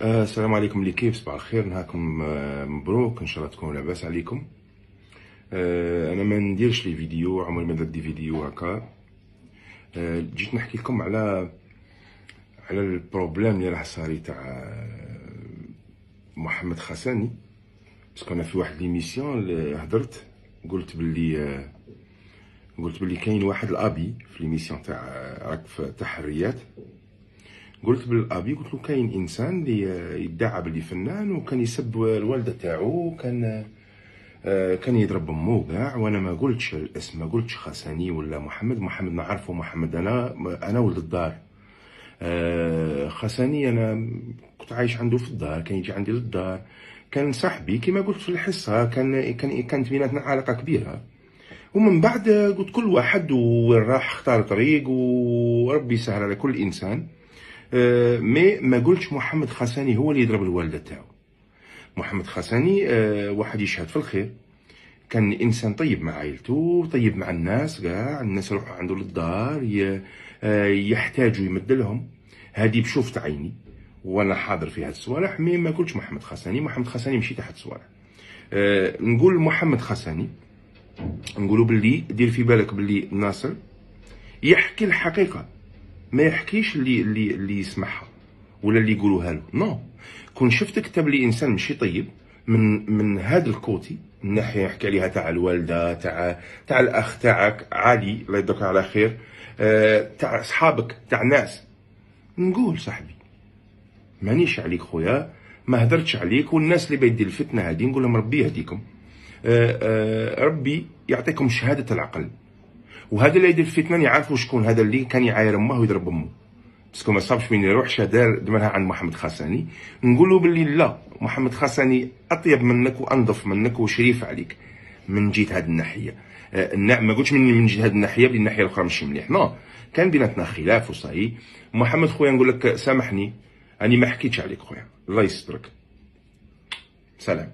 السلام عليكم اللي كيف صباح الخير، نهاركم مبروك، ان شاء الله تكونوا لاباس عليكم. انا ما نديرش لي فيديو، عمري ما درت دي فيديو هكا. جيت نحكي لكم على البروبليم اللي راه صاري تاع محمد خاساني. باسكو انا في واحد ليميسيون هدرت، قلت باللي كاين واحد الابي في ليميسيون تاع راك في تحريات. قلت بالابي، قلت له كاين انسان اللي يدعى باللي فنان وكان يسب الوالده تاعو، كان يضرب امه كاع. وانا ما قلتش الاسم، ما قلتش خاساني ولا محمد نعرفه. محمد انا ولد الدار. خاساني انا كنت عايش عنده في الدار، كان يجي عندي للدار، كان صاحبي كما قلت في الحصه. كانت بيناتنا علاقه كبيره. ومن بعد قلت كل واحد وين راح اختار طريق، وربي يسهل على كل انسان. مي ما قلتش محمد خاساني هو اللي يضرب الوالده تاعو. محمد خاساني واحد يشهد في الخير، كان انسان طيب مع عائلته، طيب مع الناس كاع. الناس يروحوا عنده للدار يحتاجوا يمد لهم. هذه بشوفت عيني وانا حاضر في هاد الصوالح. مي ما قلتش محمد خاساني مشي تحت الصوالح. نقول محمد خاساني، نقولوا باللي دير في بالك باللي ناصر يحكي الحقيقه، ما يحكيش اللي يسمعها ولا اللي يقولوها له. نو، كون شفت كتب لي انسان ماشي طيب من هذا الكوتي، من ناحيه يحكي عليها تاع الوالده، تاع الاخ تاعك عادي، الله يدك على خير، تاع اصحابك، تاع ناس، نقول صاحبي مانيش عليك خويا، ما هدرتش عليك. والناس اللي بيدي الفتنه هذه نقول لهم ربي يهديكم، ربي يعطيكم شهاده العقل. وهذا اللي يدير الفتنه يعرفوا شكون هذا اللي كان يعاير امه ويضرب امه. باسكو ما صابش من يروح دار دمرها عند محمد خاساني. نقولوا باللي لا، محمد خاساني اطيب منك وانظف منك وشريف عليك من جيت هذه الناحيه. ما قلتش من جيت هذه الناحيه بلي الناحيه الاخرى ماشي مليح. نو، كان بيناتنا خلاف وصاي. محمد خويا نقول لك سامحني، اني ما حكيتش عليك خويا، الله يسترك. سلام.